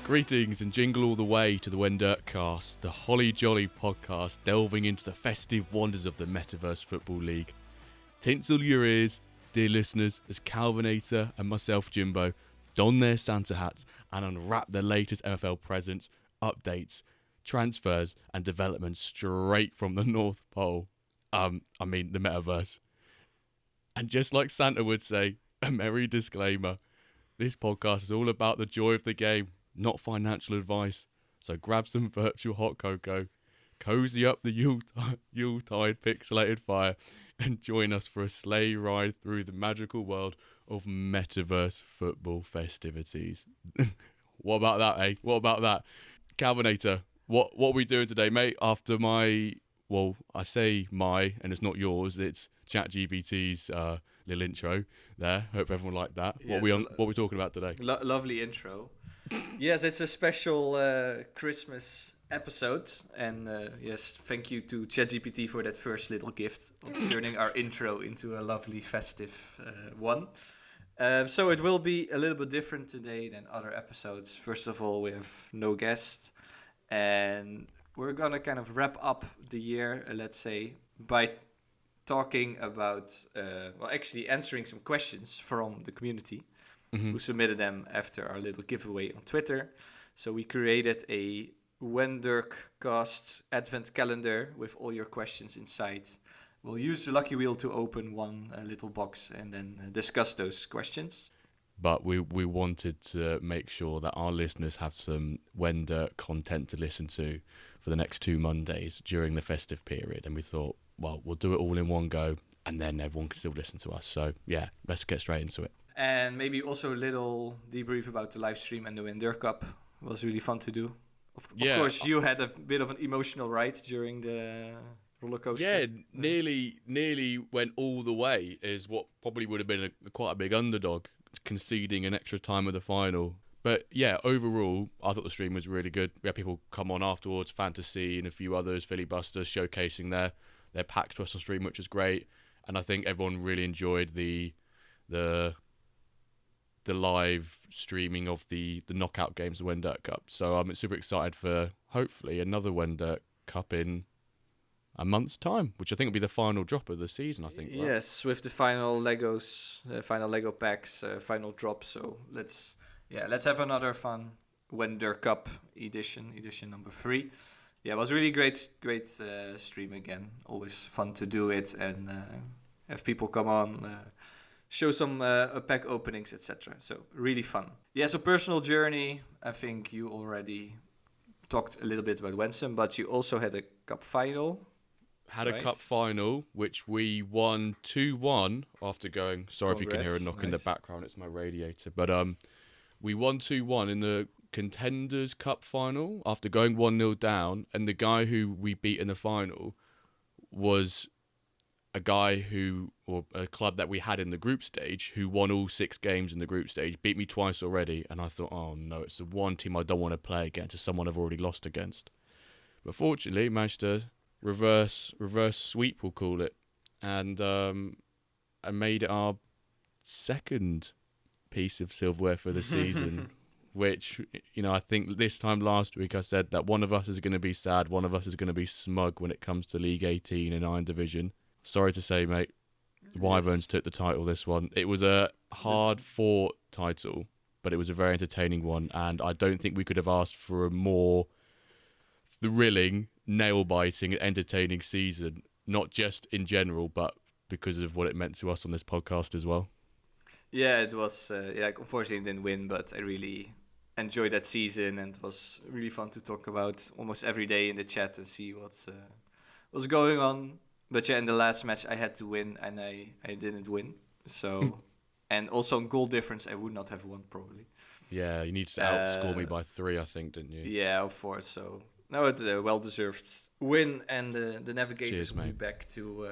Greetings and jingle all the way to the Wendirtcast, the holly jolly podcast delving into the festive wonders of the Metaverse Football League. Tinsel your ears, dear listeners, as Calvinator and myself, Jimbo, don their Santa hats and unwrap the latest MFL presents, updates, transfers and developments straight from the North Pole. The Metaverse. And just like Santa would say, a merry disclaimer, this podcast is all about the joy of the game, not financial advice. So grab some virtual hot cocoa, cozy up the Yuletide pixelated fire, and join us for a sleigh ride through the magical world of Metaverse football festivities. What about that, eh? What about that? Calvinator, what are we doing today, mate? After my, well, I say my, and it's not yours, it's ChatGPT's little intro there. Hope everyone liked that. Yes, What are we talking about today? Lovely intro. Yes, it's a special Christmas episode, and yes, thank you to ChatGPT for that first little gift of turning our intro into a lovely festive one. So it will be a little bit different today than other episodes. First of all, we have no guest, and we're gonna kind of wrap up the year, let's say, by talking about, actually answering some questions from the community. Who submitted them after our little giveaway on Twitter. So we created a Wendirtcast advent calendar with all your questions inside. We'll use the lucky wheel to open one little box and then discuss those questions. But we wanted to make sure that our listeners have some Wendirt content to listen to for the next 2 Mondays during the festive period. And we thought, well, we'll do it all in one go and then everyone can still listen to us. So yeah, let's get straight into it. And maybe also a little debrief about the live stream and the Wendirт Cup. It was really fun to do. Of course, you had a bit of an emotional ride during the roller coaster. Yeah, nearly went all the way, is what probably would have been quite a big underdog, conceding an extra time of the final. But yeah, overall, I thought the stream was really good. We had people come on afterwards, Fantasy and a few others, Philly Busters, showcasing their packs to us on stream, which was great. And I think everyone really enjoyed the live streaming of the knockout games of the Wendirt Cup. So I'm super excited for, hopefully, another Wendirt Cup in a month's time, which I think will be the final drop of the season, I think. Right? Yes, with the final final Lego packs, final drop. So let's have another fun Wendirt Cup edition number 3. Yeah, it was really great stream again. Always fun to do it and have people come on, show some pack openings, etc. So really fun. Yeah, so personal journey. I think you already talked a little bit about Wensum, but you also had a cup final. Had a cup final, which we won 2-1 after going... Sorry, Congrats. If you can hear a knock in the background, it's my radiator. But we won 2-1 in the Contenders Cup final after going 1-0 down. And the guy who we beat in the final was a club that we had in the group stage who won all 6 games in the group stage, beat me twice already, and I thought, oh no, it's the one team I don't want to play against, it's someone I've already lost against. But fortunately, managed to reverse sweep, we'll call it, and I made it our second piece of silverware for the season, which, I think this time last week I said that one of us is going to be sad, one of us is going to be smug when it comes to League 18 in Iron Division. Sorry to say, mate, Wyverns took the title this one. It was a hard-fought title, but it was a very entertaining one, and I don't think we could have asked for a more thrilling, nail-biting, and entertaining season, not just in general, but because of what it meant to us on this podcast as well. Yeah, it was, unfortunately it didn't win, but I really enjoyed that season, and it was really fun to talk about almost every day in the chat and see what was going on. But yeah, in the last match I had to win, and I didn't win. So, and also on goal difference, I would not have won probably. Yeah, you need to outscore me by 3, I think, didn't you? Yeah, of course. So, no, it's a well-deserved win, and the Navigators will be back to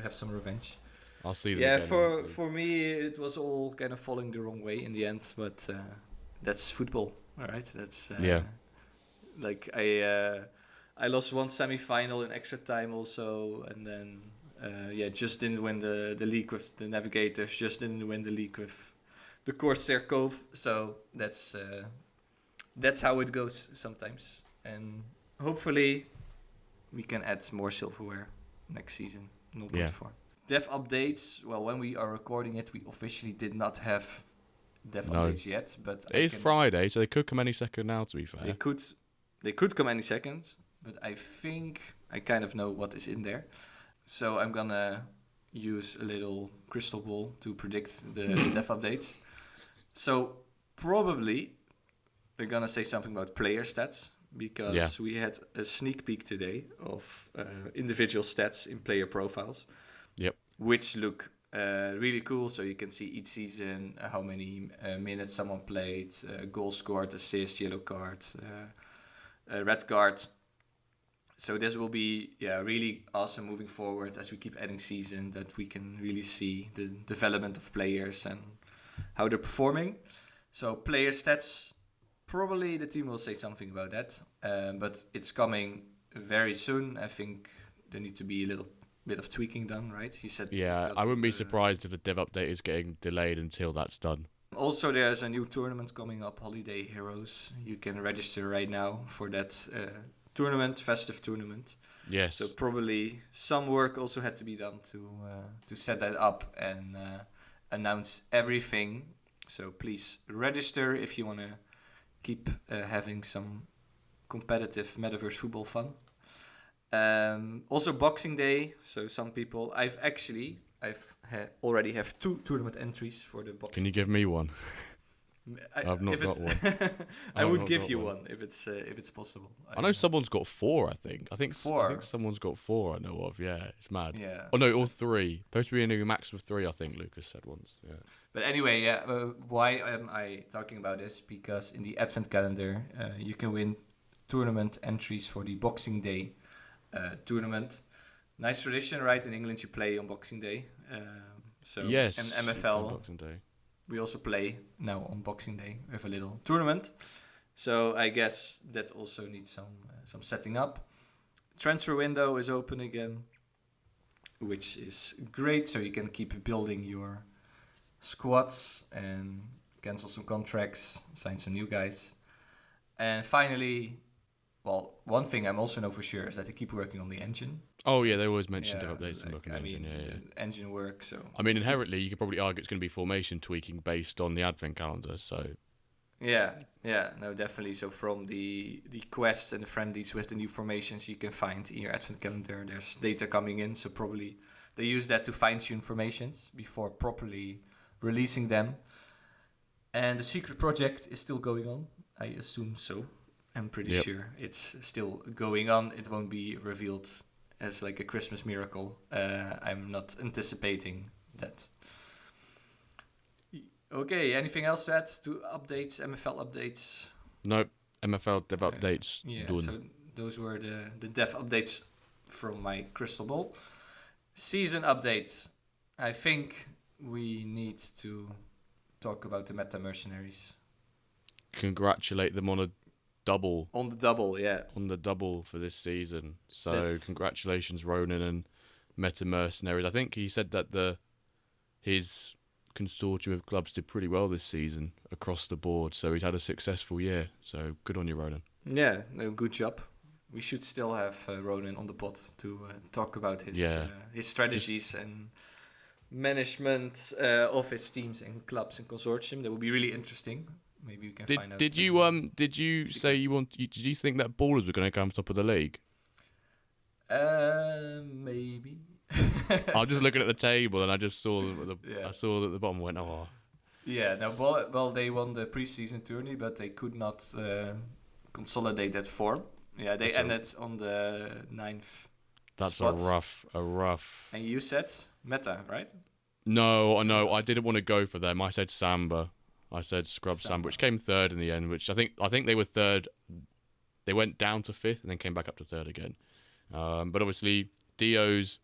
have some revenge. I'll see them again. Yeah, for me, it was all kind of falling the wrong way in the end, but that's football, all right? That's like I lost one semi-final in extra time also, and then just didn't win the league with the Navigators, just didn't win the league with the Corsair Cove. So that's that's how it goes sometimes. And hopefully we can add more silverware next season. 0.4. Yeah. Dev updates. Well, when we are recording it, we officially did not have dev No. updates yet. But It is Friday, so they could come any second now, to be fair. They could come any second, but I think I kind of know what is in there. So I'm gonna use a little crystal ball to predict the dev updates. So probably they're gonna say something about player stats, because we had a sneak peek today of individual stats in player profiles. Yep. Which look really cool. So you can see each season how many minutes someone played, goal scored, assist, yellow card, red card. So this will be really awesome moving forward as we keep adding season, that we can really see the development of players and how they're performing. So player stats, probably the team will say something about that, but it's coming very soon. I think there needs to be a little bit of tweaking done, right? You said I wouldn't be surprised if the dev update is getting delayed until that's done. Also, there's a new tournament coming up, Holiday Heroes. You can register right now for that tournament, festive tournament. Yes. So probably some work also had to be done to set that up and announce everything. So please register if you want to keep having some competitive metaverse football fun. Also Boxing Day. So some people, I've already have 2 tournament entries for the Boxing. Can you give me one? I've not got one. I would give you one if it's possible. I know someone's got 4. I think 4. I think someone's got 4. I know of. Yeah, it's mad. Yeah. Oh no, or 3. Supposed to be a new max of 3. I think Lucas said once. Yeah. But anyway, why am I talking about this? Because in the Advent calendar, you can win tournament entries for the Boxing Day tournament. Nice tradition, right? In England, you play on Boxing Day. Yes. And MFL. Boxing Day. We also play now on Boxing Day with a little tournament. So I guess that also needs some setting up. Transfer window is open again, which is great. So you can keep building your squads and cancel some contracts, sign some new guys. And finally, well, one thing I'm also know for sure is that they keep working on the engine. Oh yeah, they always mention dev updates and working engine. The engine work. So I mean, inherently, you could probably argue it's going to be formation tweaking based on the advent calendar. So no, definitely. So from the quests and the friendlies with the new formations you can find in your advent calendar, there's data coming in. So probably they use that to fine tune formations before properly releasing them. And the secret project is still going on. I assume so. I'm pretty sure it's still going on. It won't be revealed as like a Christmas miracle. I'm not anticipating that. Okay, anything else to add to updates, MFL updates? Nope, MFL dev updates. Yeah, done. so those were the dev updates from my crystal ball. Season updates. I think we need to talk about the meta mercenaries. Congratulate them on a double. On the double, yeah. On the double for this season. So congratulations, Ronan and Meta Mercenaries. I think he said that his consortium of clubs did pretty well this season across the board. So he's had a successful year. So good on you, Ronan. Yeah, no, good job. We should still have Ronan on the pod to talk about his strategies and management of his teams and clubs and consortium. That would be really interesting. Maybe we can find out. Did you say did you think that Ballers were going to come top of the league? Maybe. I was just looking at the table and I just saw I saw that the bottom went, oh. Yeah, now they won the preseason tourney, but they could not consolidate that form. Yeah, they ended on the 9th. That's spot. a rough. And you said Meta, right? No, I didn't want to go for them. I said Samba. I said Scrub Samba, which came 3rd in the end. Which I think they were 3rd. They went down to 5th and then came back up to 3rd again. But obviously Dio's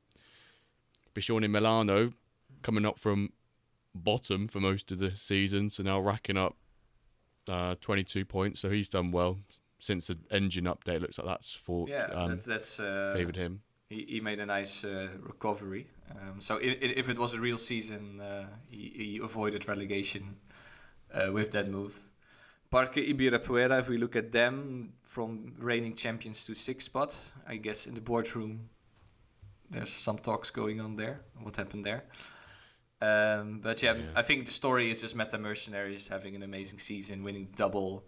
Bishorni Milano coming up from bottom for most of the season, so now racking up 22 points. So he's done well since the engine update. Looks like that's favoured him. He made a nice recovery. So if it was a real season, he avoided relegation with that move. Parque Ibirapuera, if we look at them, from reigning champions to 6th spot, I guess in the boardroom there's some talks going on there. What happened there? But yeah, I think the story is just Meta Mercenaries having an amazing season, winning the double.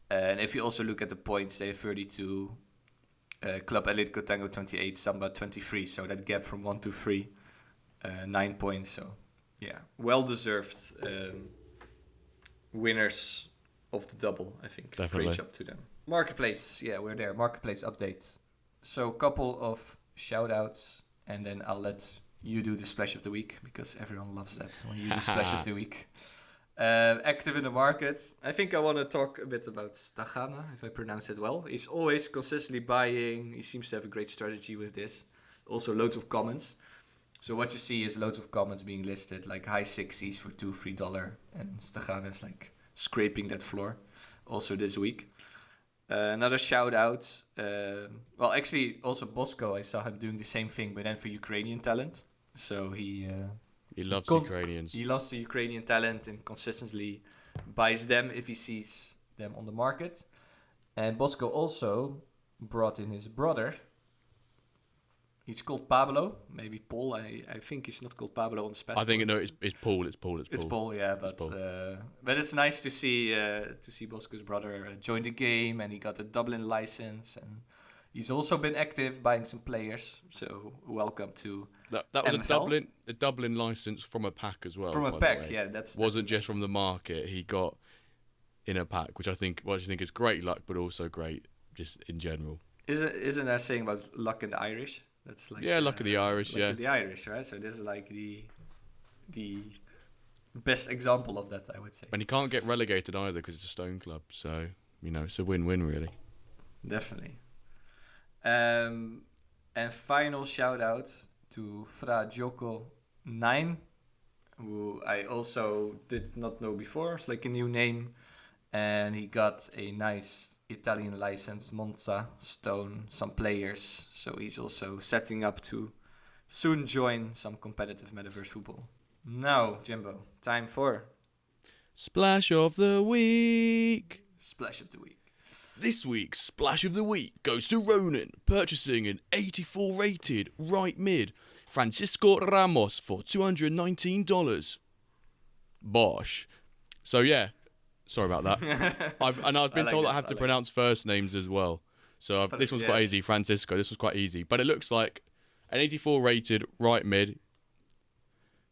And if you also look at the points, they have 32. Club Atletico Tango 28, Samba 23. So that gap from 1 to 3, 9 points. So yeah, well-deserved winners of the double, I think. Definitely. Great job to them. Marketplace, yeah, we're there. Marketplace update. So a couple of shout-outs, and then I'll let you do the splash of the week, because everyone loves that when you do splash of the week. Active in the market. I think I want to talk a bit about Stagana, if I pronounce it well. He's always consistently buying. He seems to have a great strategy with this. Also loads of comments. So what you see is loads of comments being listed, like high 60s for $2-3, and Stagana is like scraping that floor also this week. Another shout out, well, actually also Bosco, I saw him doing the same thing, but then for Ukrainian talent. So he loves Ukrainians. He loves the Ukrainian talent and consistently buys them if he sees them on the market. And Bosco also brought in his brother. He's called Pablo, maybe Paul. I think he's not called Pablo on the special. I think it's Paul. It's Paul. It's Paul, yeah. But it's nice to see Bosco's brother join the game, and he got a Dublin license, and he's also been active buying some players. So welcome to that was MFL. a Dublin license from a pack as well. From a pack, yeah. That's wasn't just from the market. He got in a pack, which I think is great luck, but also great just in general. Isn't there a saying about luck in the Irish? That's like luck of the Irish, luck of the Irish, right? So this is like the best example of that, I would say. And he can't get relegated either because it's a stone club. So it's a win-win really. Definitely. And final shout out to Fra Gioco 9, who I also did not know before. It's like a new name, and he got a nice Italian license, Monza, Stone, some players. So he's also setting up to soon join some competitive metaverse football. Now, Jimbo, time for Splash of the Week. Splash of the Week. This week's Splash of the Week goes to Ronan, purchasing an 84 rated right mid Francisco Ramos for $219. Bosh. So yeah. Sorry about that. I've been told I have to pronounce first names as well. So this one's quite easy. Francisco, this was quite easy. But it looks like an 84 rated right mid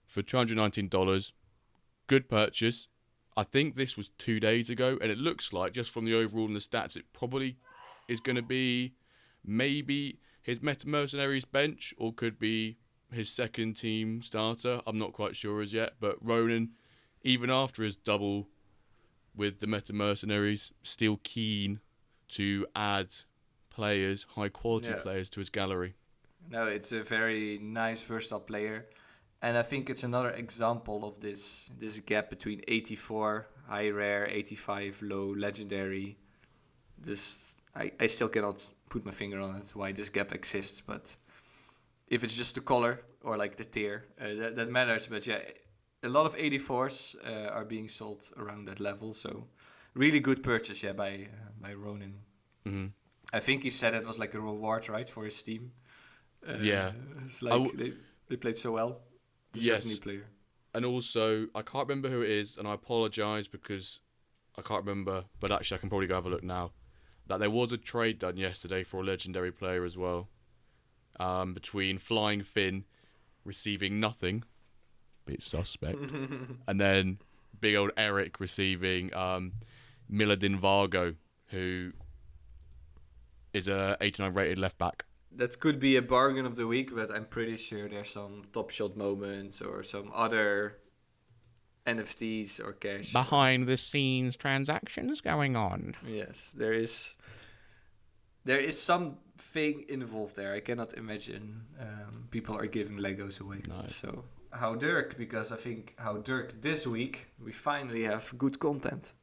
for $219. Good purchase. I think this was 2 days ago. And it looks like, just from the overall and the stats, it probably is going to be maybe his Meta Mercenaries bench, or could be his second team starter. I'm not quite sure as yet. But Ronan, even after his double with the Meta Mercenaries, still keen to add players, high quality players to his gallery. No, it's a very nice versatile player, and I think it's another example of this gap between 84 high rare, 85 low legendary. I still cannot put my finger on it why this gap exists, but if it's just the color or like the tier, that matters. But yeah, a lot of 84s are being sold around that level, so really good purchase, by Ronan. Mm-hmm. I think he said it was like a reward, right, for his team. It's like they played so well. Yes. New player. And also, I can't remember who it is, and I apologise because I can't remember, but actually I can probably go have a look now, that there was a trade done yesterday for a legendary player as well, between Flying Finn receiving nothing, bit suspect, and then big old Eric receiving Miladin Vargo, who is a 89 rated left back. That could be a bargain of the week, but I'm pretty sure there's some top shot moments or some other NFTs or cash. Behind the scenes transactions going on. Yes, there is something involved there. I cannot imagine people are giving Legos away. No. So How Dirk, because I think How Dirk this week, we finally have good content.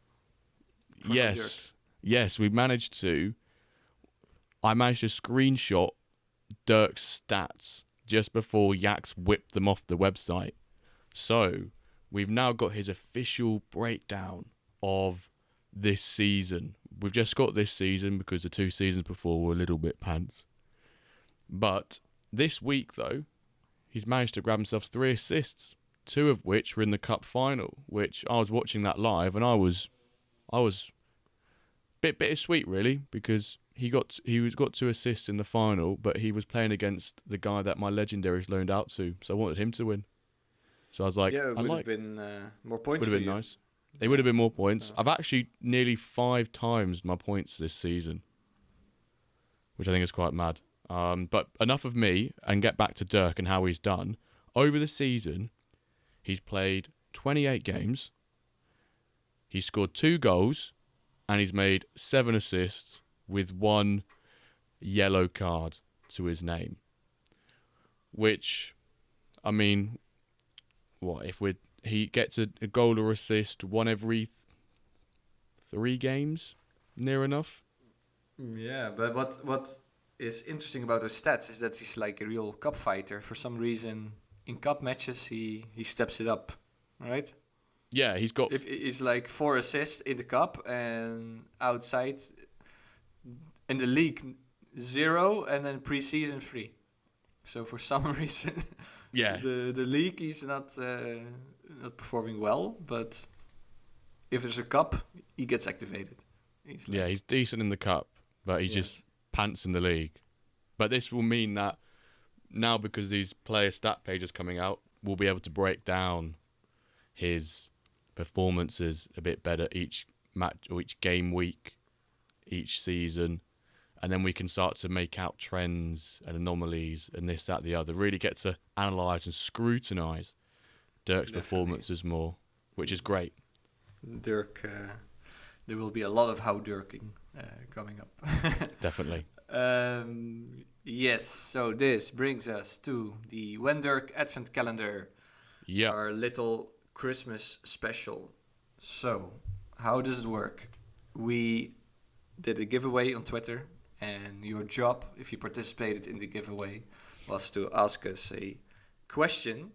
Yes, we managed to. I managed to screenshot Dirk's stats just before Yax whipped them off the website. So, we've now got his official breakdown of this season. We've just got this season because the 2 seasons before were a little bit pants. But this week, though, he's managed to grab himself 3 assists, 2 of which were in the cup final, which I was watching that live and I was a bit bittersweet, really, because he got 2 assists in the final, but he was playing against the guy that my legendaries loaned out to, so I wanted him to win. So I was like, Yeah, it would have been more points would for have been you. nice. It would have been more points. So. I've actually nearly 5 times my points this season, which I think is quite mad. But enough of me, and get back to Dirk and how he's done. Over the season, he's played 28 games, he's scored 2 goals, and he's made 7 assists with 1 yellow card to his name. Which, I mean, what if he gets a goal or assist 1 every 3 games, near enough. Yeah, but what is interesting about those stats is that he's like a real cup fighter. For some reason, in cup matches, he steps it up, right? Yeah, he's got. If it's like 4 assists in the cup and outside in the league 0 and then preseason 3. So for some reason, Yeah, the league he's not performing well, but if there's a cup, he gets activated. He's decent in the cup, but he's just pants in the league. But this will mean that now, because these player stat pages coming out, we'll be able to break down his performances a bit better each match or each game week, each season, and then we can start to make out trends and anomalies and this, that, the other. Really get to analyse and scrutinise Dirk's performances more, which is great. Dirk, there will be a lot of how Dirking coming up. Definitely. Yes, so this brings us to the When Dirk Advent Calendar. Yeah. Our little Christmas special. So, how does it work? We did a giveaway on Twitter, and your job, if you participated in the giveaway, was to ask us a question.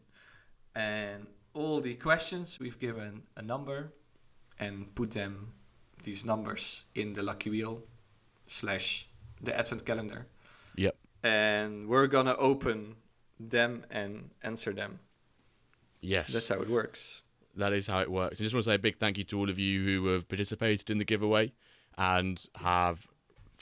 And all the questions, we've given a number and put these numbers in the lucky wheel / the advent calendar. Yep. And we're gonna open them and answer them. Yes. That's how it works. That is how it works. I just want to say a big thank you to all of you who have participated in the giveaway and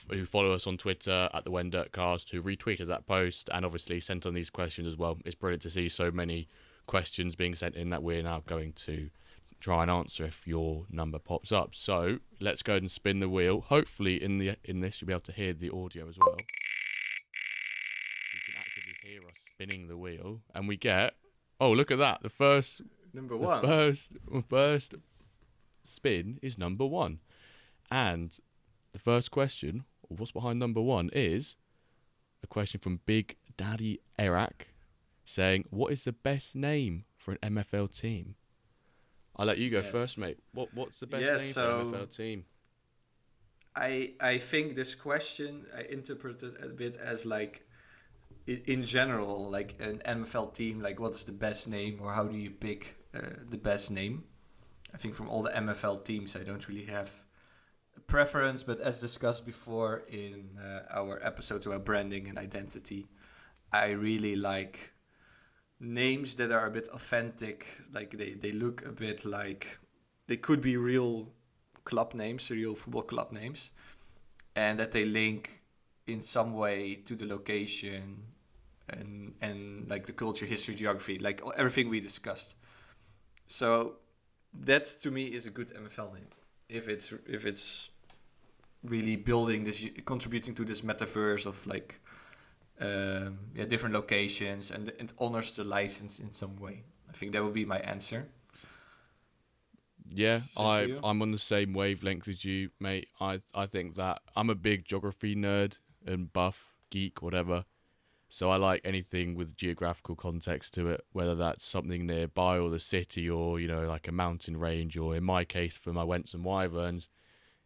who follow us on Twitter at the When Dirk Cast, who retweeted that post and obviously sent on these questions as well. It's brilliant to see so many questions being sent in that we're now going to try and answer if your number pops up. So let's go ahead and spin the wheel. Hopefully in this you'll be able to hear the audio as well. You can actively hear us spinning the wheel, and we get, oh, look at that, the first Number 1. The first spin is number 1. And the first question, or what's behind number 1, is a question from Big Daddy Eric saying, what is the best name for an MFL team? I'll let you go first, mate. What's the best name for an MFL team? I think this question, I interpret it a bit as like, in general, like an MFL team, like what's the best name, or how do you pick the best name? I think from all the MFL teams, I don't really have a preference, but as discussed before in our episodes about branding and identity, I really like names that are a bit authentic, like they look a bit like they could be real club names, real football club names, and that they link in some way to the location and like the culture, history, geography, like everything we discussed. So that to me is a good MFL name. If it's really building this, contributing to this metaverse of like different locations and it honors the license in some way. I think that would be my answer. Yeah, I'm on the same wavelength as you, mate. I think that I'm a big geography nerd and buff, geek, whatever. So I like anything with geographical context to it, whether that's something nearby or the city or, like a mountain range, or in my case for my Wents and Wyverns,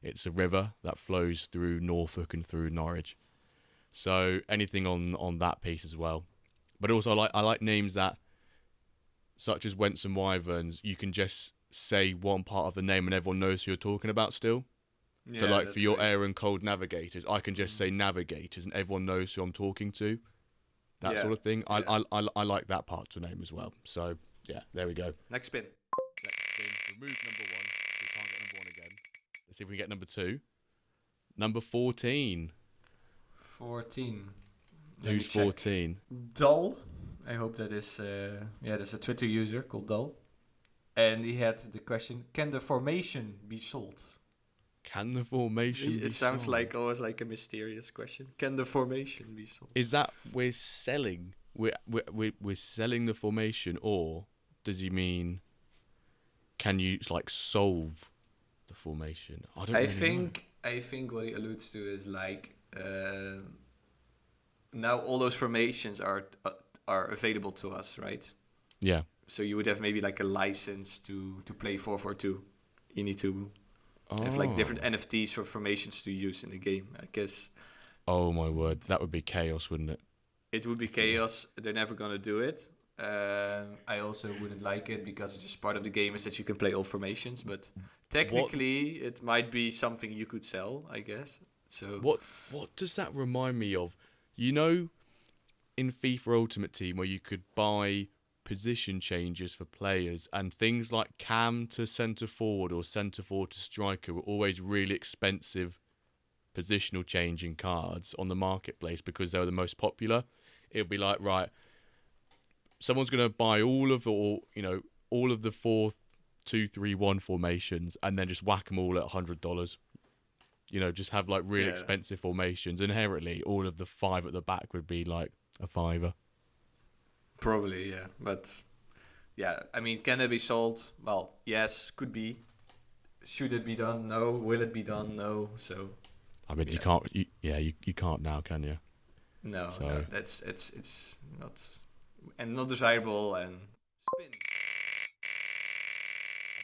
it's a river that flows through Norfolk and through Norwich. So anything on that piece as well. But also I like names that, such as Wents and Wyverns, you can just say one part of the name and everyone knows who you're talking about still. Yeah, So like that's for your great. air and cold navigators, I can just say navigators and everyone knows who I'm talking to. That Yeah, sort of thing. yeah. I like that part to name as well. So yeah, there we go. Next spin. Next spin. Remove number 1. We can't get number 1 again. Let's see if we can get number 2. Number 14. 14. Let me Who's check. 14? Dull. I hope that is there's a Twitter user called Dull, and he had the question: can the formation be sold? Can the formation be It sounds sold? like always like a mysterious question. Can the formation be sold? Is that we're selling? We're selling the formation, or does he mean? Can you like solve the formation? I don't really know. I think what he alludes to is like now all those formations are available to us, right? Yeah. So you would have maybe like a license to play 4-4-2. You need to have like different NFTs for formations to use in the game, I guess. Oh my word, that would be chaos, wouldn't it? It would be chaos. They're never gonna do it. I also wouldn't like it because it's just part of the game is that you can play all formations. But technically, it might be something you could sell, I guess. So what does that remind me of? You know, in FIFA Ultimate Team where you could buy position changes for players and things like cam to centre forward or centre forward to striker were always really expensive positional changing cards on the marketplace because they were the most popular. It would be like, right, someone's going to buy all of the 4-2-3-1 formations and then just whack them all at $100. Just have like really expensive formations. Inherently, all of the 5 at the back would be like a $5. Probably, yeah. But yeah, I mean, can it be sold? Well, yes, could be. Should it be done? No. Will it be done? No. So I mean, yes. you can't. You can't now, can you? No, So. no. It's not desirable and spin.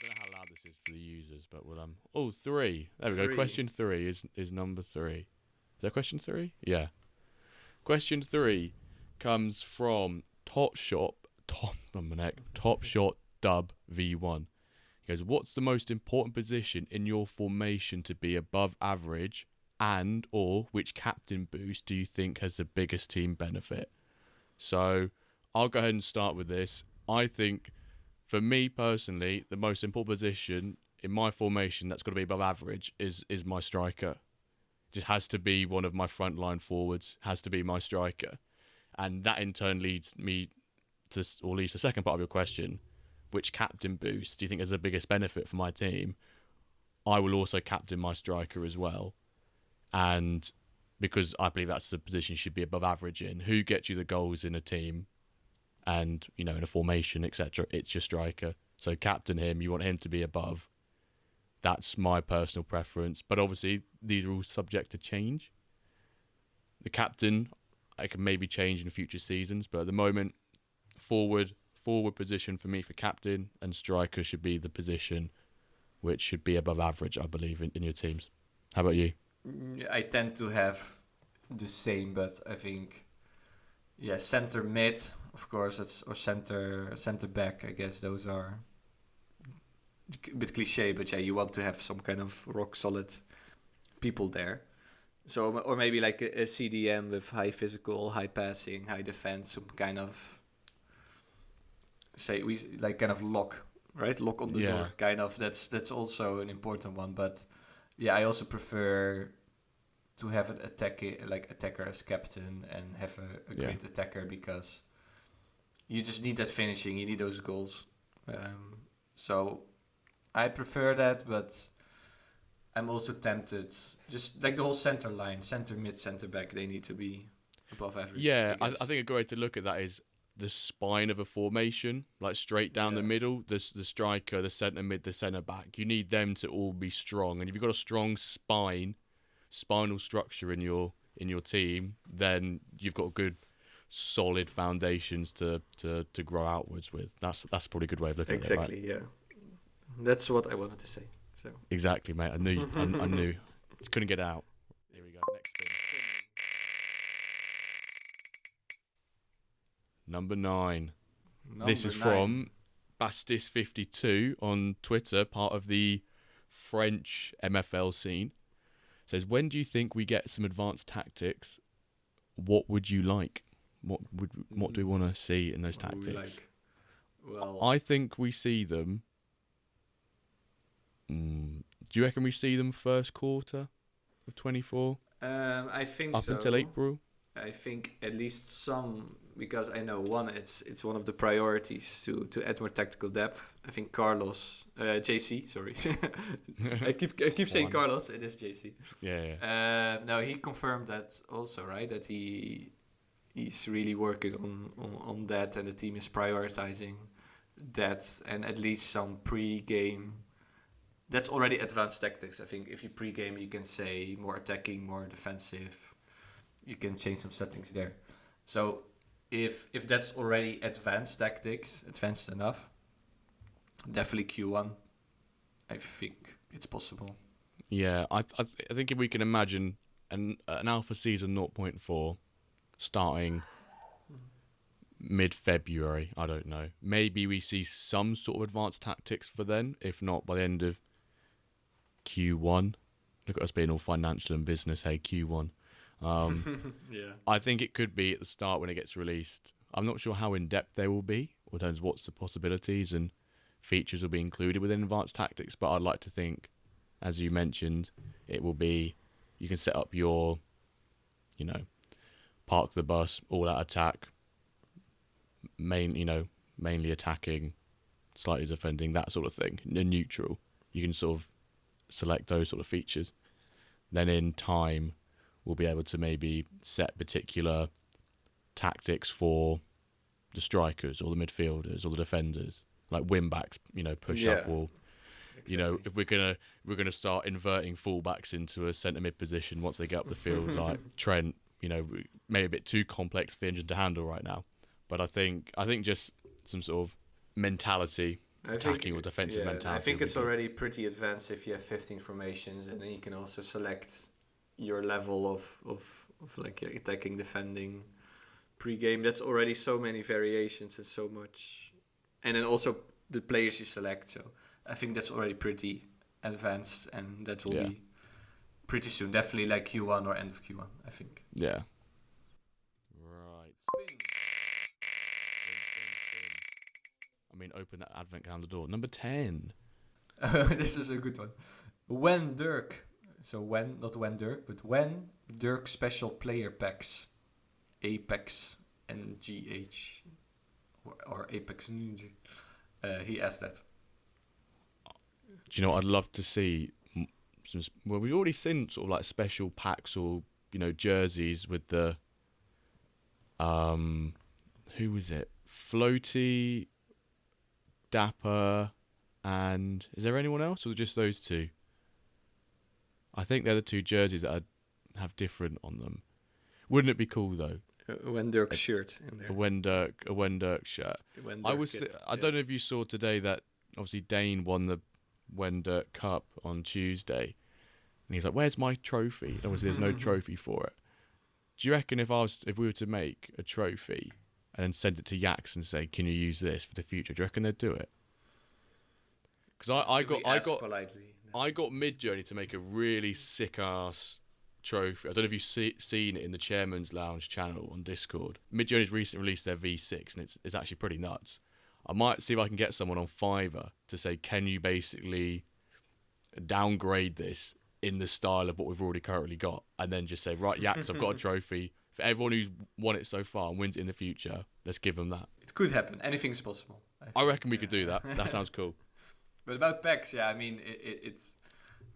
I don't know how loud this is for the users, but we'll 3. There we go. 3. Question 3 is number 3. Is that question 3? Yeah. Question 3 comes from Top Shot Dub V1. He goes, what's the most important position in your formation to be above average, and or which captain boost do you think has the biggest team benefit? So I'll go ahead and start with this. I think for me personally, the most important position in my formation that's got to be above average is my striker. Just has to be one of my frontline forwards, has to be my striker. And that in turn leads me to, or at least the second part of your question, which captain boost do you think has the biggest benefit for my team? I will also captain my striker as well. And because I believe that's the position you should be above average in. Who gets you the goals in a team and, in a formation, etc. It's your striker. So captain him, you want him to be above. That's my personal preference. But obviously, these are all subject to change. The captain, I can maybe change in future seasons, but at the moment, forward position for me for captain, and striker should be the position which should be above average, I believe, in your teams. How about you? I tend to have the same, but I think, center mid, of course, or center back. I guess those are a bit cliche, but you want to have some kind of rock solid people there. So, or maybe like a CDM with high physical, high passing, high defense, some kind of lock, right? Lock on the door, kind of. That's also an important one. But I also prefer to have an attacker as captain and have a great attacker because you just need that finishing. You need those goals. So I prefer that, but I'm also tempted. Just like the whole center line, center mid, center back, they need to be above average. Yeah, I think a good way to look at that is the spine of a formation, like straight down the middle, the striker, the centre mid, the centre back. You need them to all be strong. And if you've got a strong spinal structure in your team, then you've got good solid foundations to grow outwards with. That's probably a good way of looking at it. Exactly, yeah. That's what I wanted to say. So. Exactly, mate. I knew. I knew. Just couldn't get out. Here we go. Next spin. Number 9. This is from Bastis52 on Twitter, part of the French MFL scene, says, when do you think we get some advanced tactics? What would you like? What do we want to see in those What would we tactics? like? Well, I think we see them. Do you reckon we see them first quarter of 24? I think Up so. until April? I think at least some, because I know it's one of the priorities to add more tactical depth. I think Carlos, JC, sorry, I keep saying Carlos. It is JC. Yeah. No, he confirmed that also, right? That he's really working on that, and the team is prioritizing that, and at least some pre-game. That's already advanced tactics. I think if you pre-game, you can say more attacking, more defensive. You can change some settings there. So if that's already advanced tactics, advanced enough, definitely Q1. I think it's possible. Yeah, I think if we can imagine an alpha season 0.4 starting mid-February, I don't know. Maybe we see some sort of advanced tactics for then, if not by the end of Q1. Look at us being all financial and business, hey, Q1. Yeah. I think it could be at the start when it gets released. I'm not sure how in-depth they will be, or in terms of what's the possibilities and features will be included within advanced tactics, but I'd like to think, as you mentioned, it will be, you can set up your, park the bus, all-out attack, mainly attacking, slightly defending, that sort of thing, and neutral. You can sort of select those sort of features. Then in time, we'll be able to maybe set particular tactics for the strikers or the midfielders or the defenders, like win backs, push up, or exactly. if we're gonna start inverting fullbacks into a centre mid position once they get up the field, like Trent, maybe a bit too complex for the engine to handle right now. But I think just some sort of mentality, attacking or defensive mentality. I think it's already pretty advanced if you have 15 formations, and then you can also select your level of like attacking, defending, pre-game. That's already so many variations and so much, and then also the players you select. So I think that's already pretty advanced, and that will be pretty soon. Definitely like Q1 or end of Q1, I think. Yeah. Right. Spin. I mean, open that advent calendar door. Number 10. This is a good one. When Dirk. So when, not when Dirk, but when Dirk special player packs, Apex and GH, or Apex Ninja. He asked that. Do you know what I'd love to see? Well, we've already seen sort of like special packs or jerseys with the who was it? Floaty, Dapper, and is there anyone else, or just those two? I think they're the two jerseys that have different on them. Wouldn't it be cool though? When Dirk shirt in there. A when Dirk shirt. I don't know if you saw today that obviously Dane won the When Dirk Cup on Tuesday, and he's like, "Where's my trophy?" Obviously, there's no trophy for it. Do you reckon if we were to make a trophy and then send it to Yax and say, "Can you use this for the future?" Do you reckon they'd do it? Because I got Midjourney to make a really sick ass trophy. I don't know if you've seen it in the Chairman's Lounge channel on Discord. Midjourney's recently released their V6, and it's actually pretty nuts. I might see if I can get someone on Fiverr to say, can you basically downgrade this in the style of what we've already currently got, and then just say, right, Yax, I've got a trophy for everyone who's won it so far and wins it in the future. Let's give them that. It could happen. Anything's possible. I reckon we could do that. That sounds cool. But about packs, I mean, it's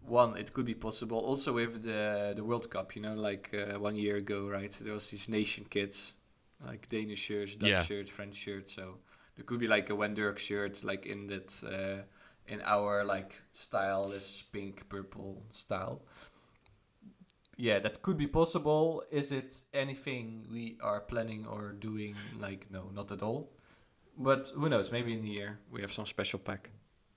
one. It could be possible. Also with the World Cup, 1 year ago, right? There was these nation kits, like Danish shirts, Dutch shirts, French shirts. So there could be like a When Dirk shirt, like in that in our like style, this pink purple style. Yeah, that could be possible. Is it anything we are planning or doing? Like, no, not at all. But who knows? Maybe in the year we have some special pack.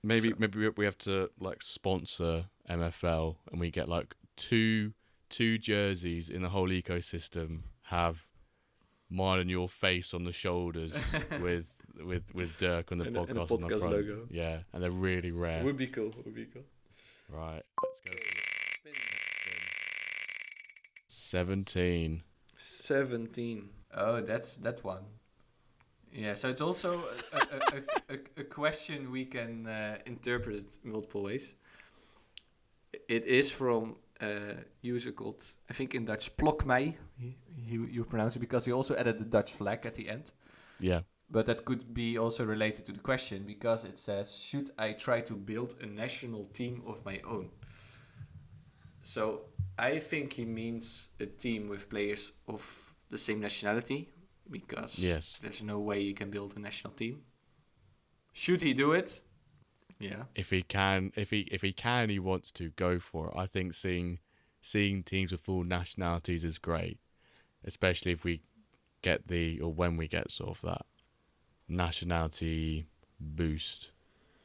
Maybe we have to like sponsor MFL, and we get like two jerseys in the whole ecosystem have mine and your face on the shoulders with with Dirk on the And a podcast, on the podcast front. logo. Yeah, and they're really rare. Would be cool. Right, let's go. For it. 17. 17. Oh, that's that one. Yeah, so it's also a question we can interpret multiple ways. It is from a user called, I think in Dutch, Plokmei. You pronounce it because he also added the Dutch flag at the end. Yeah. But that could be also related to the question because it says, should I try to build a national team of my own? So I think he means a team with players of the same nationality because there's no way you can build a national team. Should he do it? Yeah. If he can, he wants to go for it. I think seeing teams with full nationalities is great, especially if we get when we get sort of that nationality boost,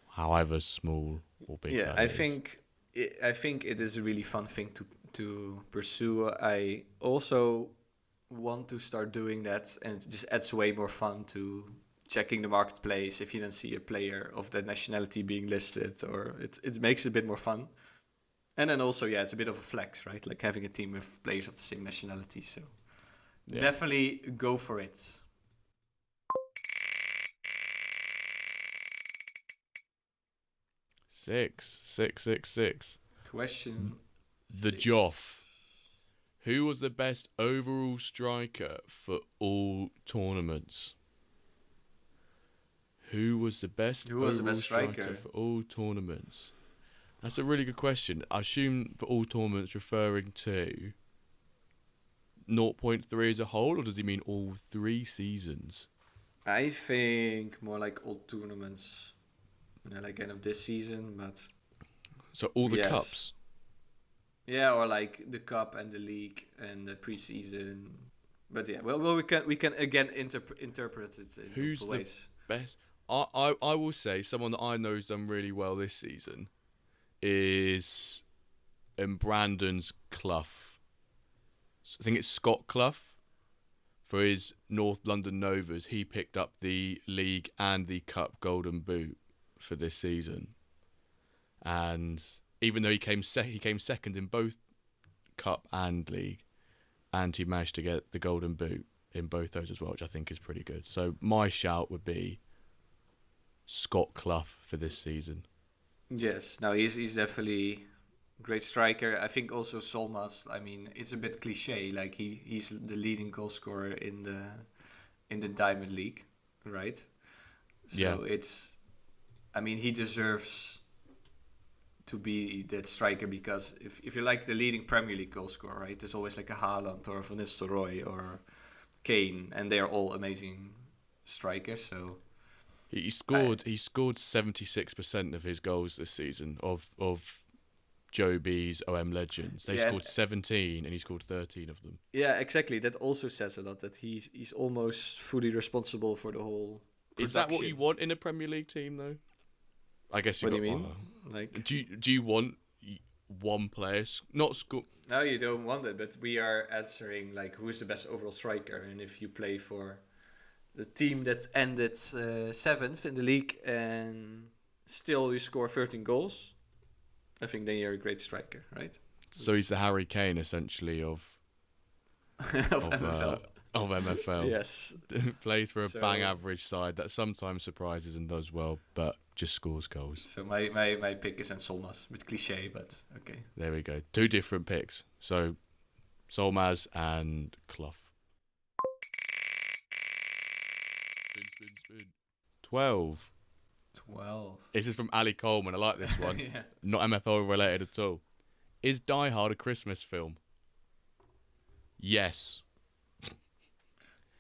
however small or big. Yeah, I think it is a really fun thing to pursue. I also want to start doing that, and it just adds way more fun to checking the marketplace if you then see a player of that nationality being listed, or it makes it a bit more fun. And then also, it's a bit of a flex, right? Like having a team with players of the same nationality. So definitely go for it. Six. Question. The Joff. Who was the best overall striker for all tournaments? Who was the best striker for all tournaments? That's a really good question. I assume for all tournaments referring to 0.3 as a whole, or does he mean all 3 seasons? I think more like all tournaments. Like end of this season, but... So all the cups? Yeah, or like the cup and the league and the preseason. But yeah, well, we can again interpret it in Who's multiple ways. Best? I will say someone that I know has done really well this season is Brandon's Clough. I think it's Scott Clough. For his North London Novas, he picked up the league and the cup golden boot for this season. And even though he came second in both cup and league, and he managed to get the golden boot in both those as well, which I think is pretty good. So my shout would be Scott Clough for this season. Yes, now he's definitely a great striker. I think also Solmas, I mean, it's a bit cliche, like he's the leading goal scorer in the Diamond League, right? So he deserves to be that striker because if you're like the leading Premier League goal scorer, right, there's always like a Haaland or Van Nistelrooy or Kane, and they are all amazing strikers. So he scored 76% of his goals this season of Joe B's OM Legends. They scored 17 and he scored 13 of them. Yeah, exactly. That also says a lot that he's almost fully responsible for the whole production. Is that what you want in a Premier League team though? I guess what do you mean? Like, do you want one player not score? No, you don't want it. But we are answering like who is the best overall striker, and if you play for the team that ended 7th in the league and still you score 13 goals, I think then you're a great striker, right? So he's the Harry Kane essentially of MFL. Of MFL. Yes. Plays for a bang average side that sometimes surprises and does well, but just scores goals. So my pick is Solmas. A bit cliche, but okay. There we go. 2 different picks. So Solmaz and Clough. Spin. 12. This is from Ali Coleman. I like this one. Yeah. Not MFL related at all. Is Die Hard a Christmas film? Yes.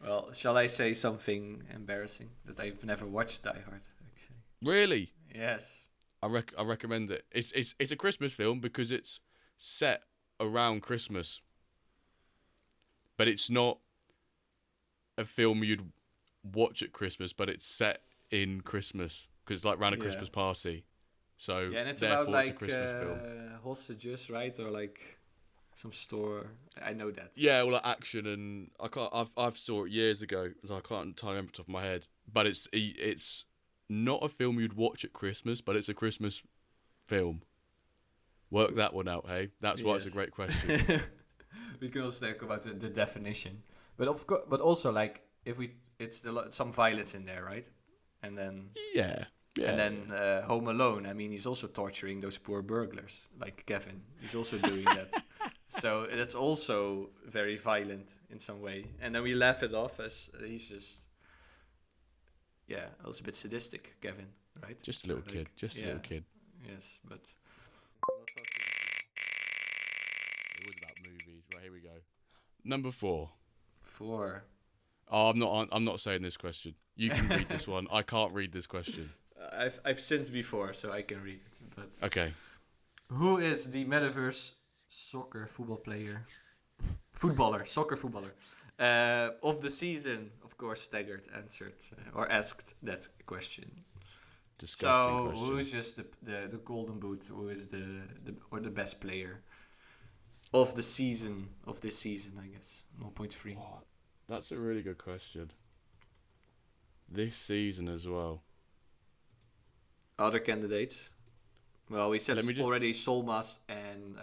Well, shall I say something embarrassing that I've never watched Die Hard? Actually. Really? Yes. I recommend it. It's a Christmas film because it's set around Christmas, but it's not a film you'd watch at Christmas. But it's set in Christmas because like around a Christmas party. So and it's therefore about like it's a Christmas film. hostages, right? Or like some store. I know that. Yeah, well, like action, and I can't. I've saw it years ago, so I can't tell you off the top of my head. But it's not a film you'd watch at Christmas, but it's a Christmas film. Work that one out, hey. That's why it's a great question. We can also talk about the definition, but of course, but also like if we, it's some violence in there, right? And then Yeah. and then Home Alone. I mean, he's also torturing those poor burglars, like Kevin. He's also doing that. So that's also very violent in some way. And then we laugh it off as he's just, also a bit sadistic, Kevin, right? Just a little kid. Just a little kid. Yes, but It was about movies. Right, here we go. Number 4. 4. Oh, I'm not saying this question. You can read this one. I can't read this question. I've sinned before, so I can read it. But Okay. who is the metaverse soccer footballer of the season? Of course, Staggered answered or asked that question. Disgusting question. Who is just the golden boot? Who is the best player of the season, of this season? I guess 0.3. Oh, that's a really good question. This season as well. Other candidates? Well, we said already Solmas and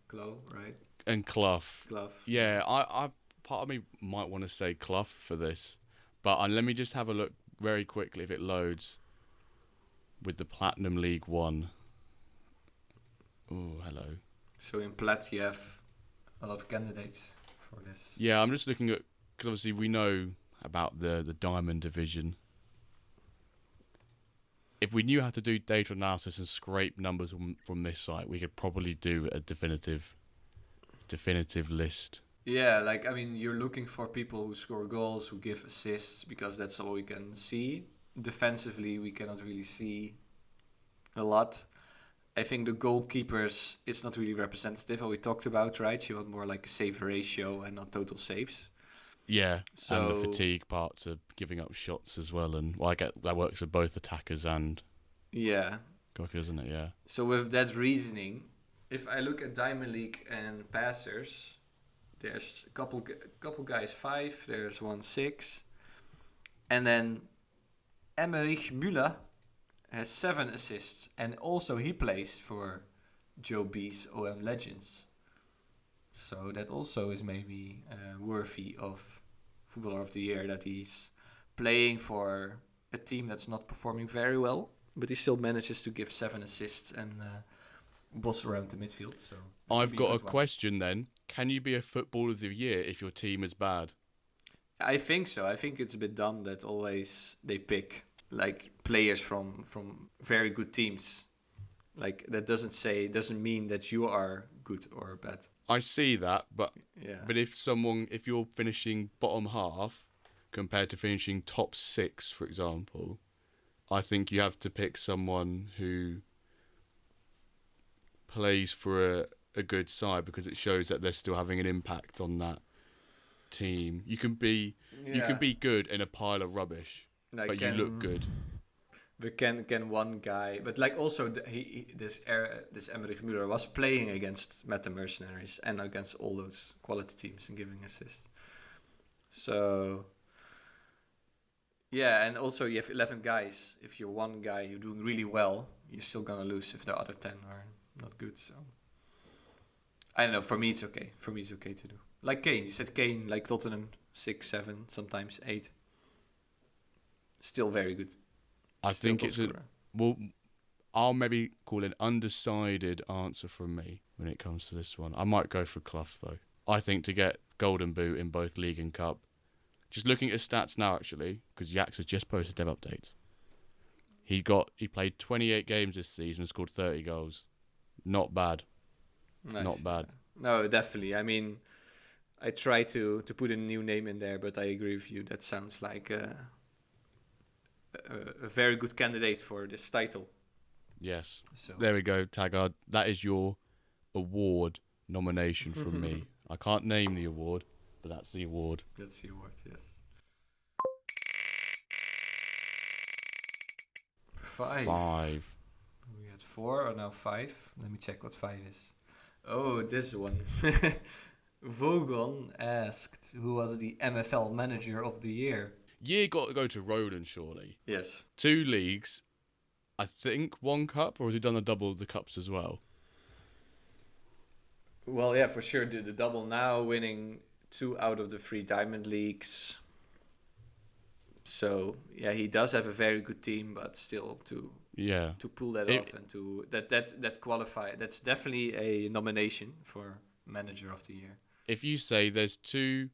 Klo, right? And Clough. Clough. Yeah, I part of me might want to say Clough for this, but let me just have a look very quickly if it loads. With the Platinum League 1. Oh, hello. So in Plat you have a lot of candidates for this. Yeah, I'm just looking at, because obviously we know about the Diamond Division. If we knew how to do data analysis and scrape numbers from this site, we could probably do a definitive list. Yeah, like, I mean, you're looking for people who score goals, who give assists, because that's all we can see. Defensively, we cannot really see a lot. I think the goalkeepers, it's not really representative, what we talked about, right? You want more like a save ratio and not total saves. Yeah, and the fatigue parts of giving up shots as well. And I get that works for both attackers and goalkeepers, isn't it? Yeah. So with that reasoning, if I look at Diamond League and passers, there's a couple guys 5, there's one 6, and then Emmerich Müller has 7 assists, and also he plays for Joe B's OM Legends. So that also is maybe worthy of Footballer of the Year, that he's playing for a team that's not performing very well, but he still manages to give 7 assists and boss around the midfield. So I've got a question then. Can you be a Footballer of the Year if your team is bad? I think so. I think it's a bit dumb that always they pick like players from very good teams. Like that doesn't mean that you are good or bad. I see that, but if you're finishing bottom half compared to finishing top 6, for example, I think you have to pick someone who plays for a good side, because it shows that they're still having an impact on that team. You can be good in a pile of rubbish, like but you look good. But can one guy? But like also this Emmerich Müller was playing against Meta Mercenaries and against all those quality teams and giving assists. So yeah, and also you have 11 guys. If you're one guy, you're doing really well, you're still gonna lose if the other 10 are not good. So I don't know. For me, it's okay. For me, it's okay to do. Like Kane. You said Kane, like Tottenham, 6, 7, sometimes 8. Still very good. I think it's I'll maybe call an undecided answer from me when it comes to this one. I might go for Clough though. I think to get Golden Boot in both League and Cup. Just looking at his stats now, actually, because Yax has just posted dev updates. He played 28 games this season and scored 30 goals. Not bad. Nice. Not bad. No, definitely. I mean, I try to put a new name in there, but I agree with you. That sounds like a very good candidate for this title. Yes. So. There we go, Taggart. That is your award nomination from me. I can't name the award, but that's the award. That's the award, yes. 5. We had 4 or now 5. Let me check what 5 is. Oh, this one. Vogon asked who was the MFL Manager of the Year. You got to go to Ronan, surely. Yes. 2 leagues, I think 1 cup, or has he done a double of the cups as well? Well, yeah, for sure. The double now, winning 2 out of the 3 Diamond Leagues. So yeah, he does have a very good team, but still to pull that off and to that qualify, that's definitely a nomination for Manager of the Year. If you say there's 3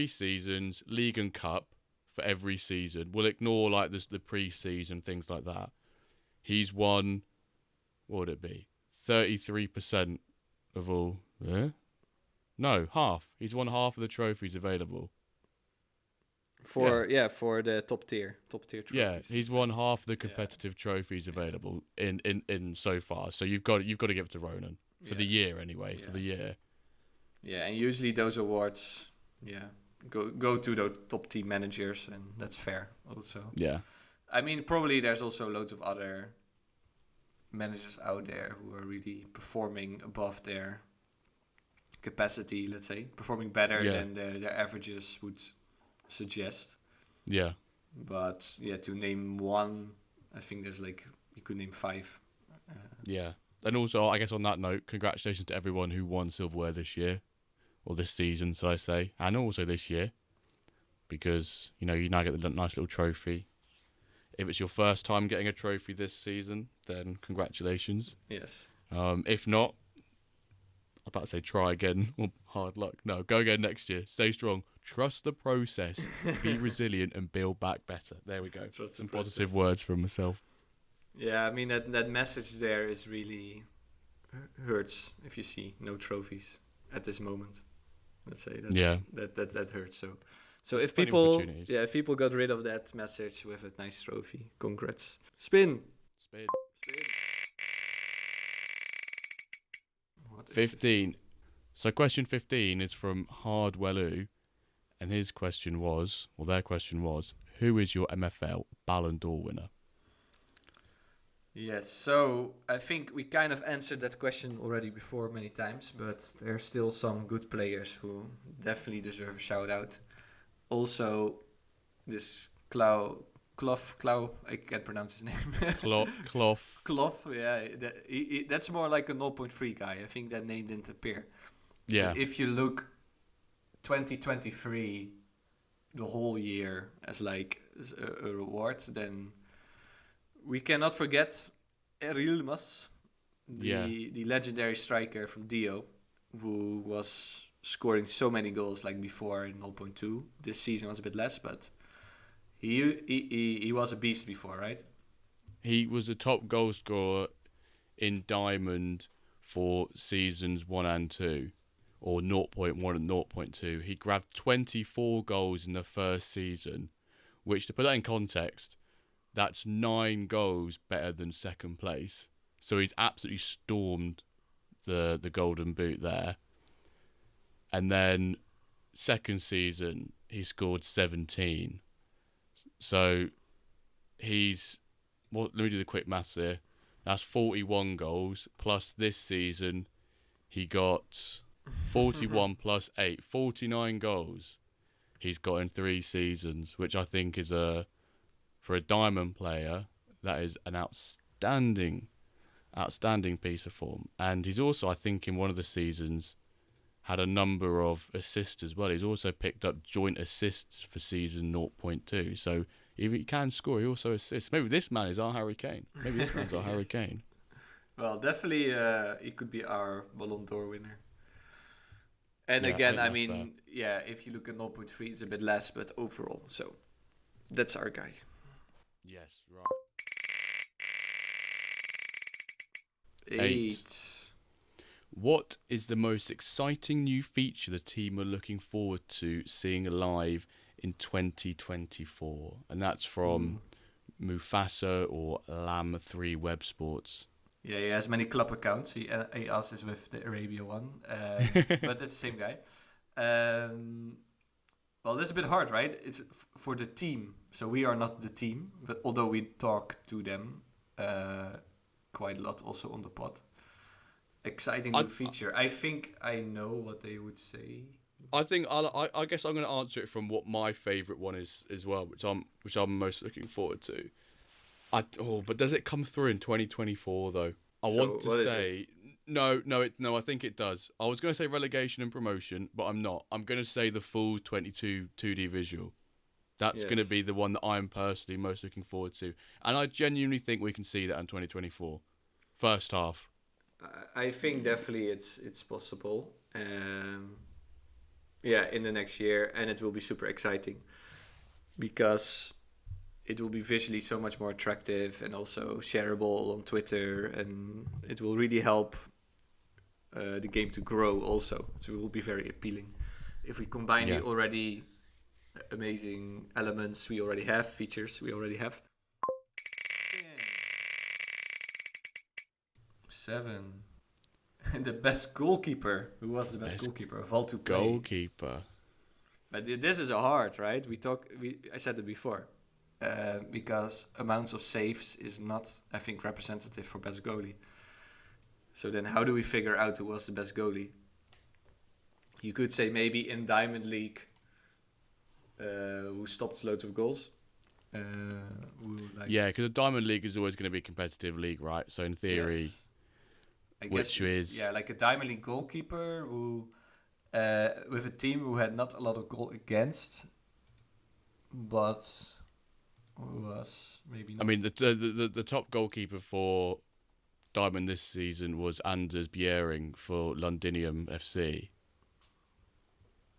seasons, league and cup for every season, we'll ignore like the pre-season things like that. He's won, what would it be? 33% of all. Yeah? No, half. He's won half of the trophies available. For the top tier trophies. Yeah, he's won half of the competitive trophies available in so far. So you've got to give it to Ronan for the year anyway. For the year. Yeah, and usually those awards, go to the top team managers, and that's fair also. Yeah. I mean, probably there's also loads of other managers out there who are really performing above their capacity, let's say, performing better than their averages would suggest. Yeah. But to name one, I think there's you could name 5. Yeah. And also, I guess on that note, congratulations to everyone who won silverware this year, or this season, should I say, and also this year, because, you now get the nice little trophy. If it's your first time getting a trophy this season, then congratulations. Yes. If not, I'm about to say try again, or hard luck. No, go again next year. Stay strong. Trust the process. Be resilient and build back better. There we go. Trust some positive words from myself. Yeah, I mean, that message there is really hurts if you see no trophies at this moment. Let's say that hurts. So if people got rid of that message with a nice trophy, congrats. Spin. 15. So question 15 is from Hardwellu, and their question was, who is your MFL Ballon d'Or winner? Yes, so I think we kind of answered that question already before many times, but there are still some good players who definitely deserve a shout out. Also, this Clough, I can't pronounce his name. Clough, yeah. That's more like a 0.3 guy. I think that name didn't appear. Yeah. But if you look 2023, the whole year as a reward, then we cannot forget Erilmas, the legendary striker from Dio, who was scoring so many goals like before in 0.2. This season was a bit less, but he was a beast before, right? He was the top goal scorer in Diamond for seasons 1 and 2, or 0.1 and 0.2. He grabbed 24 goals in the first season, which, to put that in context, that's 9 goals better than second place. So he's absolutely stormed the Golden Boot there. And then second season, he scored 17. So he's... Well, let me do the quick maths here. That's 41 goals, plus this season he got 41 plus 8, 49 goals he's got in 3 seasons, which I think is for a Diamond player, that is an outstanding piece of form. And he's also, I think, in one of the seasons had a number of assists as well. He's also picked up joint assists for season 0.2. So if he can score, he also assists. Maybe this man is our Harry Kane. Maybe this man's our Harry Kane. Well, definitely he could be our Ballon d'Or winner. And again, I mean, fair. If you look at 0.3, it's a bit less, but overall. So that's our guy. Yes, right. 8. What is the most exciting new feature the team are looking forward to seeing live in 2024? And that's from Mufasa or Lam3 Web Sports. Yeah, he has many club accounts. He asked this with the Arabia one, but it's the same guy. Well, that's a bit hard, right? It's for the team. So we are not the team, but although we talk to them quite a lot also on the pod. exciting I new feature. I think I know what they would say. I think I guess I'm going to answer it from what my favourite one is as well, which I'm most looking forward to. But does it come through in 2024 though? I So want to what is it? say no. I think it does. I was going to say relegation and promotion, but I'm not. I'm going to say the full 22 2D visual. That's going to Yes. be the one that I'm personally most looking forward to, and I genuinely think we can see that in 2024, first half. I think definitely it's possible. Yeah, in the next year, and it will be super exciting because it will be visually so much more attractive and also shareable on Twitter, and it will really help the game to grow. Also, so it will be very appealing if we combine the Yeah, already amazing elements we already have, features we already have. 7. The best goalkeeper. Who was the best best goalkeeper of all to play? goalkeeper. But this is a hard, right? I said it before, because amounts of saves is not, I think, representative for best goalie. So then, how do we figure out who was the best goalie? You could say maybe in Diamond League, who stopped loads of goals. Uh, Yeah, because the Diamond League is always going to be a competitive league, right? So in theory, yes, I guess which is yeah, like a Diamond League goalkeeper who, with a team who had not a lot of goal against, but who was maybe I not. mean, the top goalkeeper for Diamond this season was Anders Bjerring for Londinium FC,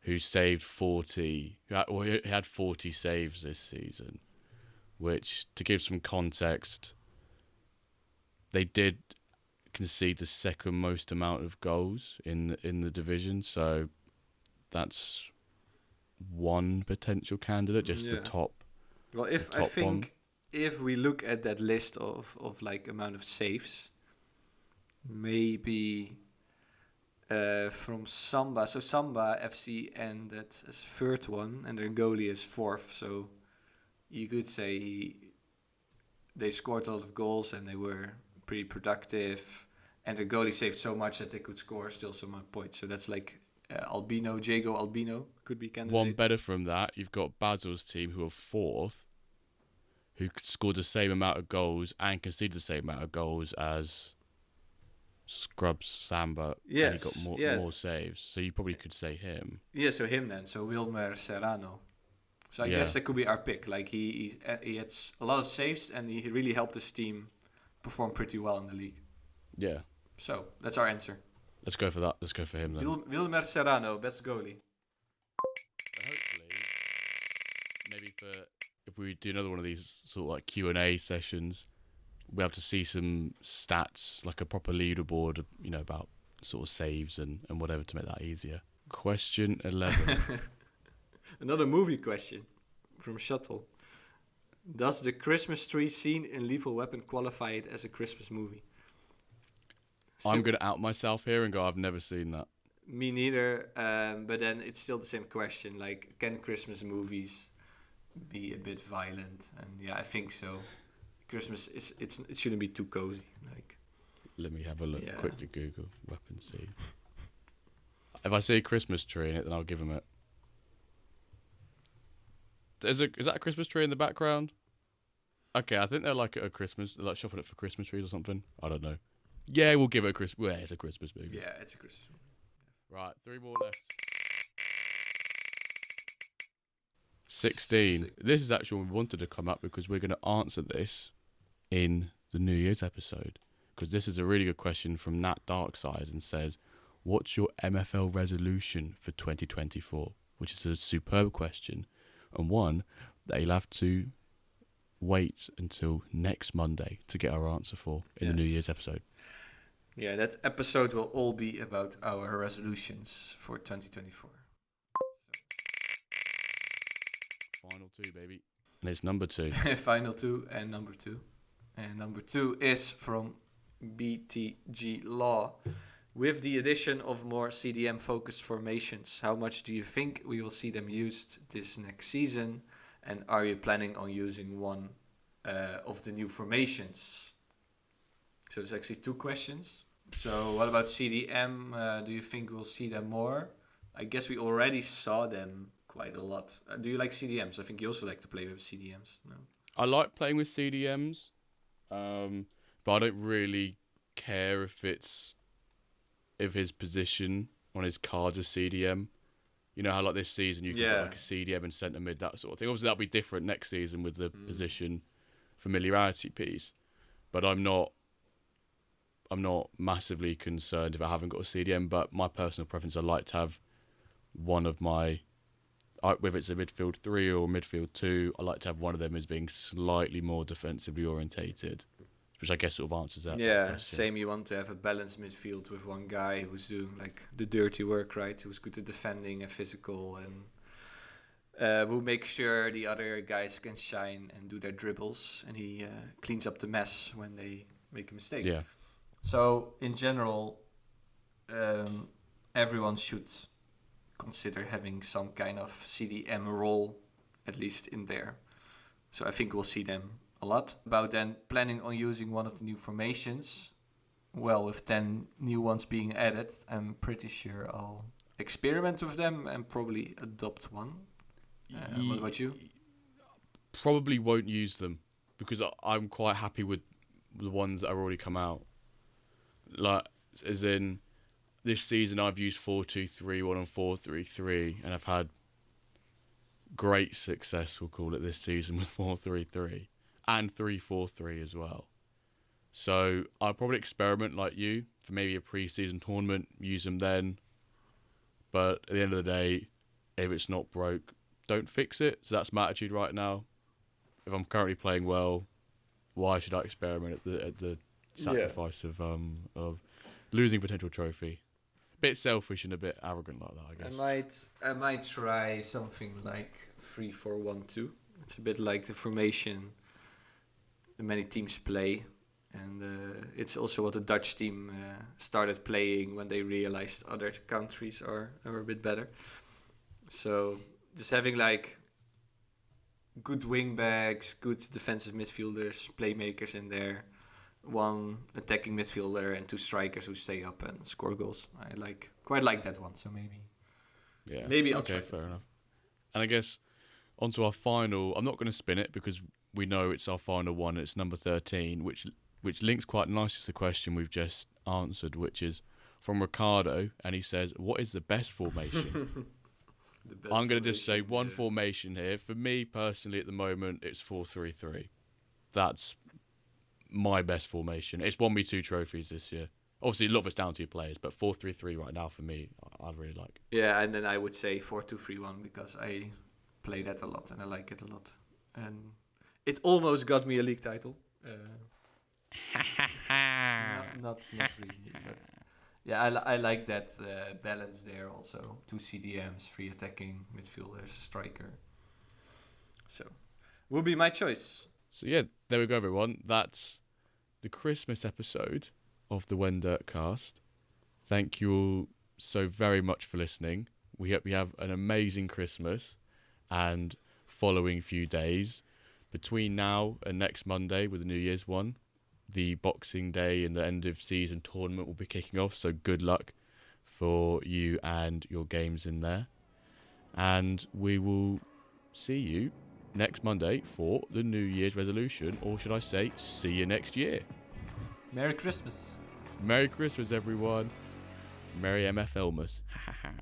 who saved 40. He had 40 saves this season, which, to give some context, they did concede the second most amount of goals in the division. So that's one potential candidate, just the Yeah. top Well, the if I top one. think if we look at that list of like amount of saves, maybe from Samba. So Samba FC ended as third one, and their goalie is fourth. So you could say they scored a lot of goals and they were pretty productive, and their goalie saved so much that they could score still so much points. So that's like Albino, Jago Albino could be One candidate. better from that, you've got Basil's team, who are fourth, who scored the same amount of goals and conceded the same amount of goals as Scrubs Samba, and he got Yes, yeah, more saves. So you probably could say him. yeah. So him then. So Wilmer Serrano. So I guess Yeah, that could be our pick. Like he had a lot of saves and he really helped his team perform pretty well in the league. yeah. So that's our answer. Let's go for that. Let's go for him then. Wilmer Serrano, best goalie. Hopefully, maybe for if we do another one of these sort of like Q&A sessions, we have to see some stats, like a proper leaderboard, about sort of saves and whatever to make that easier. Question 11. Another movie question from Shuttle. Does the Christmas tree scene in Lethal Weapon qualify it as a Christmas movie? I'm going to out myself here and go, I've never seen that. Me neither. But then it's still the same question. Like, can Christmas movies be a bit violent? And yeah, I think so. Christmas it shouldn't be too cozy. Like, Let me have a look. yeah. Quickly Google weapon scene. If I see a Christmas tree in it, then I'll give him it. Is that a Christmas tree in the background? Okay, I think they're like at a Christmas, they're like shopping it for Christmas trees or something. I don't know. Yeah, we'll give it a Christmas. Well, it's a Christmas movie. Yeah, it's a Christmas movie. Right, 3 more left. 16. This is actually what we wanted to come up because we're going to answer this in the New Year's episode. Because this is a really good question from Nat Darkside and says, what's your MFL resolution for 2024? Which is a superb question and one that you'll have to wait until next Monday to get our answer for in the New Year's episode. Yeah, that episode will all be about our resolutions for 2024. Final 2, baby. And it's number 2. Final 2 and number 2. And number 2 is from BTG Law. With the addition of more CDM-focused formations, how much do you think we will see them used this next season? And are you planning on using one of the new formations? So there's actually 2 questions. So what about CDM? Do you think we'll see them more? I guess we already saw them quite a lot. Do you like CDMs? I think you also like to play with CDMs. No? I like playing with CDMs, but I don't really care if his position on his card's a CDM. You know how like this season you can put like a CDM and centre mid, that sort of thing. Obviously that'll be different next season with the position familiarity piece. But I'm not massively concerned if I haven't got a CDM. But my personal preference, I like to have one of my, whether it's a midfield 3 or midfield 2, I like to have one of them as being slightly more defensively orientated. Which I guess sort of answers that. Yeah, that question. same. You want to have a balanced midfield with one guy who's doing like the dirty work, right? Who's good at defending and physical, and will make sure the other guys can shine and do their dribbles, and he cleans up the mess when they make a mistake. Yeah. So in general, everyone should consider having some kind of CDM role, at least in there. So I think we'll see them a lot. About then planning on using one of the new formations. Well, with 10 new ones being added, I'm pretty sure I'll experiment with them and probably adopt one. What about you? Probably won't use them because I'm quite happy with the ones that have already come out. Like, as in, this season I've used 4-2-3-1 and 4-3-3, and I've had great success, we'll call it, this season with 4-3-3 and 3-4-3 as well. So I'll probably experiment like you for maybe a pre-season tournament, use them then. But at the end of the day, if it's not broke, don't fix it. So that's my attitude right now. If I'm currently playing well, why should I experiment at the sacrifice of losing potential trophy? Bit selfish and a bit arrogant like that, I guess. I might try something like 3-4-1-2. It's a bit like the formation that many teams play, and it's also what the Dutch team started playing when they realized other countries are a bit better. So just having like good wingbacks, good defensive midfielders, playmakers in there, one attacking midfielder and 2 strikers who stay up and score goals. I quite like that one. So maybe I'll try. Okay, fair enough. And I guess onto our final. I'm not going to spin it because we know it's our final one. It's number 13, which links quite nicely to the question we've just answered, which is from Ricardo, and he says, "What is the best formation?" I'm going to just say one formation here. For me personally, at the moment, it's 4-3-3. That's my best formation. It's won me 2 trophies this year. Obviously, a lot of it's down to your players, but 4-3-3 right now for me, I really like. Yeah, and then I would say 4-2-3-1 because I play that a lot and I like it a lot. And it almost got me a league title. Not really, but yeah, I like that balance there also. 2 CDMs, 3 attacking midfielders, striker. So, will be my choice. So yeah, there we go, everyone. That's the Christmas episode of the When Dirt Cast. Thank you all so very much for listening. We hope you have an amazing Christmas and following few days. Between now and next Monday with the New Year's one, the Boxing Day and the end of season tournament will be kicking off, so good luck for you and your games in there. And we will see you next Monday for the New Year's resolution, or should I say, see you next year. Merry Christmas. Merry Christmas, everyone. Merry MFLmas. Ha ha ha.